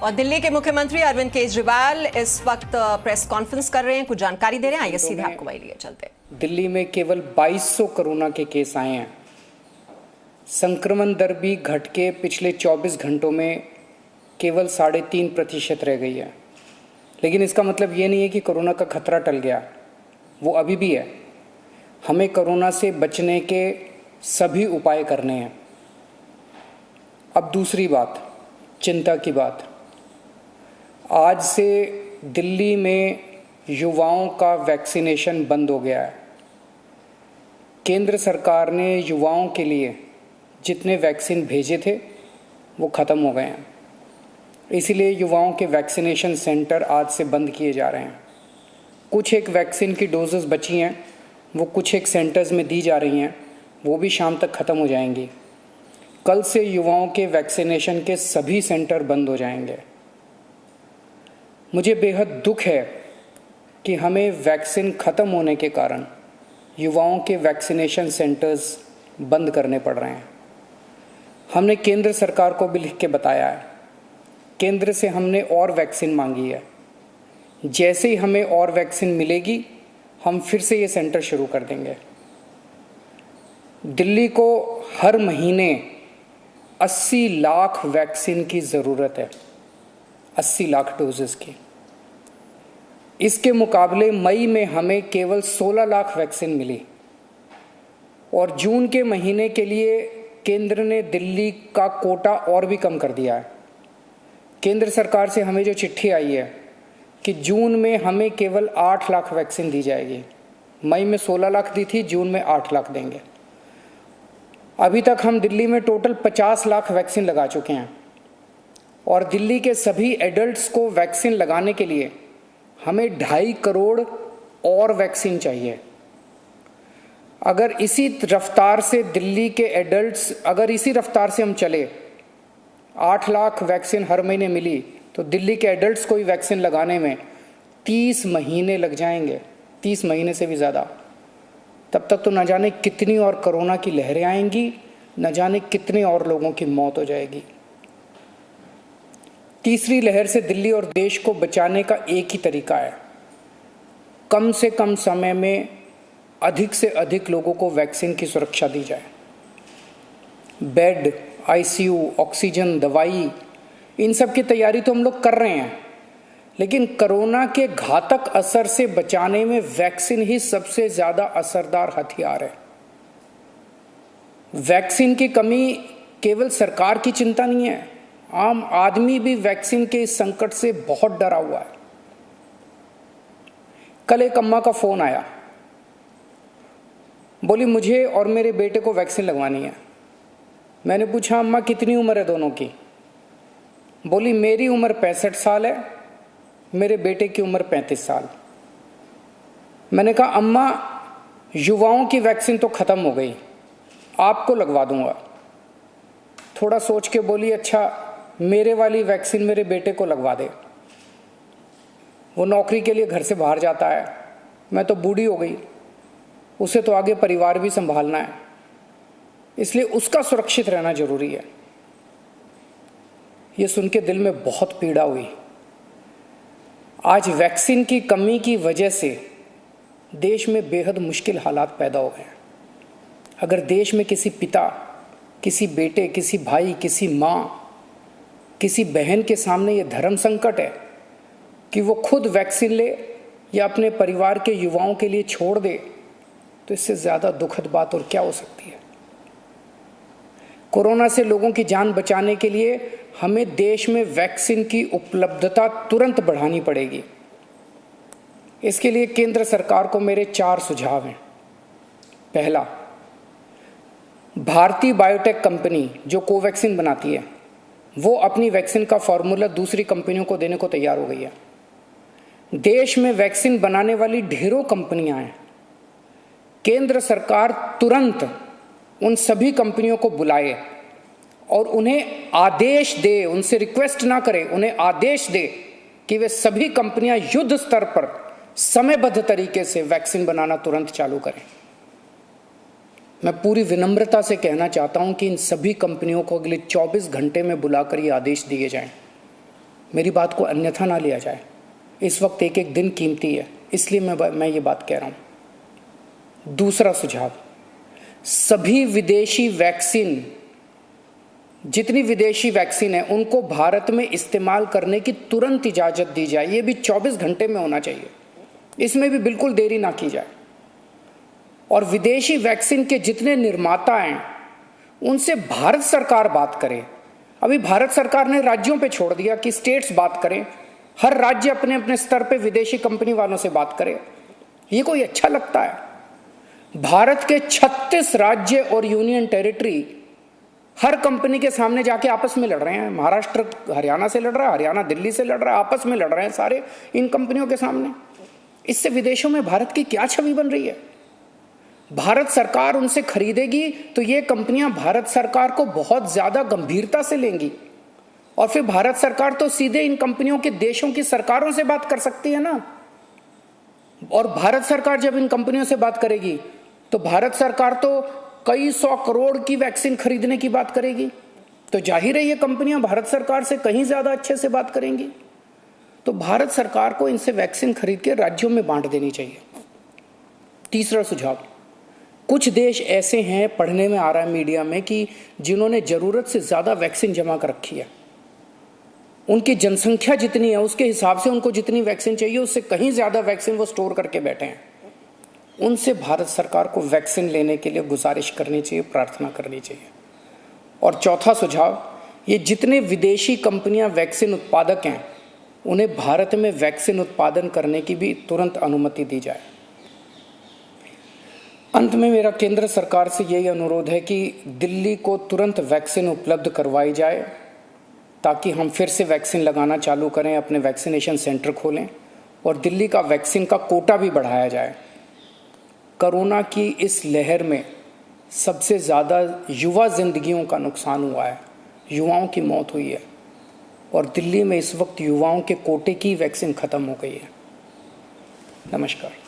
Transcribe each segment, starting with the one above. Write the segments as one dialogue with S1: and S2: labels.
S1: और दिल्ली के मुख्यमंत्री अरविंद केजरीवाल इस वक्त प्रेस कॉन्फ्रेंस कर रहे हैं, कुछ जानकारी दे रहे हैं। आइए सीधे आपको वही लिए चलते।
S2: दिल्ली में केवल 2200 कोरोना के केस आए हैं। संक्रमण दर भी घट के पिछले 24 घंटों में केवल 3.5% रह गई है। लेकिन इसका मतलब ये नहीं है कि कोरोना का खतरा टल गया, वो अभी भी है। हमें कोरोना से बचने के सभी उपाय करने हैं। अब दूसरी बात, चिंता की बात। आज से दिल्ली में युवाओं का वैक्सीनेशन बंद हो गया है। केंद्र सरकार ने युवाओं के लिए जितने वैक्सीन भेजे थे वो ख़त्म हो गए हैं। इसीलिए युवाओं के वैक्सीनेशन सेंटर आज से बंद किए जा रहे हैं। कुछ एक वैक्सीन की डोजेस बची हैं, वो कुछ एक सेंटर्स में दी जा रही हैं, वो भी शाम तक ख़त्म हो जाएंगी। कल से युवाओं के वैक्सीनेशन के सभी सेंटर बंद हो जाएंगे। मुझे बेहद दुख है कि हमें वैक्सीन ख़त्म होने के कारण युवाओं के वैक्सीनेशन सेंटर्स बंद करने पड़ रहे हैं। हमने केंद्र सरकार को भी लिख के बताया है। केंद्र से हमने और वैक्सीन मांगी है। जैसे ही हमें और वैक्सीन मिलेगी हम फिर से ये सेंटर शुरू कर देंगे। दिल्ली को हर महीने 80 लाख वैक्सीन की ज़रूरत है, 80 लाख डोजेस की। इसके मुकाबले मई में हमें केवल 16 लाख वैक्सीन मिली और जून के महीने के लिए केंद्र ने दिल्ली का कोटा और भी कम कर दिया है। केंद्र सरकार से हमें जो चिट्ठी आई है कि जून में हमें केवल 8 लाख वैक्सीन दी जाएगी। मई में 16 लाख दी थी, जून में 8 लाख देंगे। अभी तक हम दिल्ली में टोटल 50 लाख वैक्सीन लगा चुके हैं और दिल्ली के सभी एडल्ट्स को वैक्सीन लगाने के लिए हमें 2.5 करोड़ और वैक्सीन चाहिए। अगर इसी रफ्तार से दिल्ली के एडल्ट्स, अगर इसी रफ्तार से हम चले, 8 लाख वैक्सीन हर महीने मिली तो दिल्ली के एडल्ट्स को ही वैक्सीन लगाने में 30 महीने लग जाएंगे, 30 महीने से भी ज़्यादा। तब तक तो न जाने कितनी और कोरोना की लहरें आएंगी, न जाने कितने और लोगों की मौत हो जाएगी। तीसरी लहर से दिल्ली और देश को बचाने का एक ही तरीका है, कम से कम समय में अधिक से अधिक लोगों को वैक्सीन की सुरक्षा दी जाए। बेड, आईसीयू, ऑक्सीजन, दवाई, इन सब की तैयारी तो हम लोग कर रहे हैं, लेकिन कोरोना के घातक असर से बचाने में वैक्सीन ही सबसे ज़्यादा असरदार हथियार है। वैक्सीन की कमी केवल सरकार की चिंता नहीं है, आम आदमी भी वैक्सीन के इस संकट से बहुत डरा हुआ है। कल एक अम्मा का फ़ोन आया, बोली मुझे और मेरे बेटे को वैक्सीन लगवानी है। मैंने पूछा अम्मा कितनी उम्र है दोनों की? बोली मेरी उम्र 65 साल है, मेरे बेटे की उम्र 35 साल। मैंने कहा अम्मा युवाओं की वैक्सीन तो ख़त्म हो गई, आपको लगवा दूंगा। थोड़ा सोच के बोली अच्छा मेरे वाली वैक्सीन मेरे बेटे को लगवा दे, वो नौकरी के लिए घर से बाहर जाता है, मैं तो बूढ़ी हो गई, उसे तो आगे परिवार भी संभालना है, इसलिए उसका सुरक्षित रहना जरूरी है। ये सुन के दिल में बहुत पीड़ा हुई। आज वैक्सीन की कमी की वजह से देश में बेहद मुश्किल हालात पैदा हो गए हैं। अगर देश में किसी पिता, किसी बेटे, किसी भाई, किसी माँ, किसी बहन के सामने ये धर्म संकट है कि वो खुद वैक्सीन ले या अपने परिवार के युवाओं के लिए छोड़ दे, तो इससे ज़्यादा दुखद बात और क्या हो सकती है। कोरोना से लोगों की जान बचाने के लिए हमें देश में वैक्सीन की उपलब्धता तुरंत बढ़ानी पड़ेगी। इसके लिए केंद्र सरकार को मेरे 4 सुझाव हैं। पहला, भारतीय बायोटेक कंपनी जो कोवैक्सीन बनाती है, वो अपनी वैक्सीन का फॉर्मूला दूसरी कंपनियों को देने को तैयार हो गई है। देश में वैक्सीन बनाने वाली ढेरों कंपनियां हैं। केंद्र सरकार तुरंत उन सभी कंपनियों को बुलाए और उन्हें आदेश दे, उनसे रिक्वेस्ट ना करे, उन्हें आदेश दे कि वे सभी कंपनियां युद्ध स्तर पर समयबद्ध तरीके से वैक्सीन बनाना तुरंत चालू करें। मैं पूरी विनम्रता से कहना चाहता हूं कि इन सभी कंपनियों को अगले 24 घंटे में बुलाकर ये आदेश दिए जाएं। मेरी बात को अन्यथा ना लिया जाए। इस वक्त एक एक दिन कीमती है, इसलिए मैं ये बात कह रहा हूँ। दूसरा सुझाव, सभी विदेशी वैक्सीन, जितनी विदेशी वैक्सीन है उनको भारत में इस्तेमाल करने की तुरंत इजाज़त दी जाए। ये भी 24 घंटे में होना चाहिए, इसमें भी बिल्कुल देरी ना की जाए। और विदेशी वैक्सीन के जितने निर्माता हैं उनसे भारत सरकार बात करे। अभी भारत सरकार ने राज्यों पे छोड़ दिया कि स्टेट्स बात करें, हर राज्य अपने अपने स्तर पे विदेशी कंपनी वालों से बात करे। ये कोई अच्छा लगता है? भारत के 36 राज्य और यूनियन टेरिटरी हर कंपनी के सामने जाके आपस में लड़ रहे हैं। महाराष्ट्र हरियाणा से लड़ रहा है, हरियाणा दिल्ली से लड़ रहा है, आपस में लड़ रहे हैं सारे इन कंपनियों के सामने। इससे विदेशों में भारत की क्या छवि बन रही है? भारत सरकार उनसे खरीदेगी तो ये कंपनियां भारत सरकार को बहुत ज्यादा गंभीरता से लेंगी, और फिर भारत सरकार तो सीधे इन कंपनियों के देशों की सरकारों से बात कर सकती है ना। और भारत सरकार जब इन कंपनियों से बात करेगी तो भारत सरकार तो कई 100 करोड़ की वैक्सीन खरीदने की बात करेगी, तो जाहिर है ये कंपनियां भारत सरकार से कहीं ज्यादा अच्छे से बात करेंगी। तो भारत सरकार को इनसे वैक्सीन खरीद के राज्यों में बांट देनी चाहिए। तीसरा सुझाव, कुछ देश ऐसे हैं, पढ़ने में आ रहा है मीडिया में, कि जिन्होंने जरूरत से ज्यादा वैक्सीन जमा कर रखी है। उनकी जनसंख्या जितनी है उसके हिसाब से उनको जितनी वैक्सीन चाहिए उससे कहीं ज्यादा वैक्सीन वो स्टोर करके बैठे हैं। उनसे भारत सरकार को वैक्सीन लेने के लिए गुजारिश करनी चाहिए, प्रार्थना करनी चाहिए। और चौथा सुझाव, ये जितने विदेशी कंपनियां वैक्सीन उत्पादक हैं उन्हें भारत में वैक्सीन उत्पादन करने की भी तुरंत अनुमति दी जाए। अंत में मेरा केंद्र सरकार से यही अनुरोध है कि दिल्ली को तुरंत वैक्सीन उपलब्ध करवाई जाए ताकि हम फिर से वैक्सीन लगाना चालू करें, अपने वैक्सीनेशन सेंटर खोलें और दिल्ली का वैक्सीन का कोटा भी बढ़ाया जाए। कोरोना की इस लहर में सबसे ज़्यादा युवा जिंदगियों का नुकसान हुआ है, युवाओं की मौत हुई है, और दिल्ली में इस वक्त युवाओं के कोटे की वैक्सीन ख़त्म हो गई है। नमस्कार।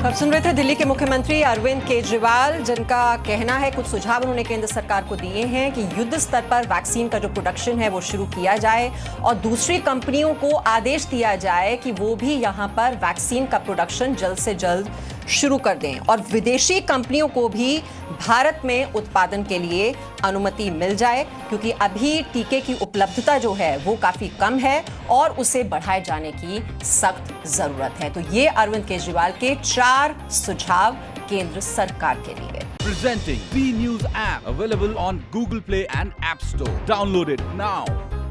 S1: अब सुन रहे थे दिल्ली के मुख्यमंत्री अरविंद केजरीवाल, जिनका कहना है, कुछ सुझाव उन्होंने केंद्र सरकार को दिए हैं कि युद्ध स्तर पर वैक्सीन का जो प्रोडक्शन है वो शुरू किया जाए और दूसरी कंपनियों को आदेश दिया जाए कि वो भी यहां पर वैक्सीन का प्रोडक्शन जल्द से जल्द शुरू कर दें और विदेशी कंपनियों को भी भारत में उत्पादन के लिए अनुमति मिल जाए, क्योंकि अभी टीके की उपलब्धता जो है वो काफी कम है और उसे बढ़ाए जाने की सख्त जरूरत है। तो ये अरविंद केजरीवाल के 4 सुझाव केंद्र सरकार के लिए।
S3: Presenting B News app available on Google Play and App Store. Download it now.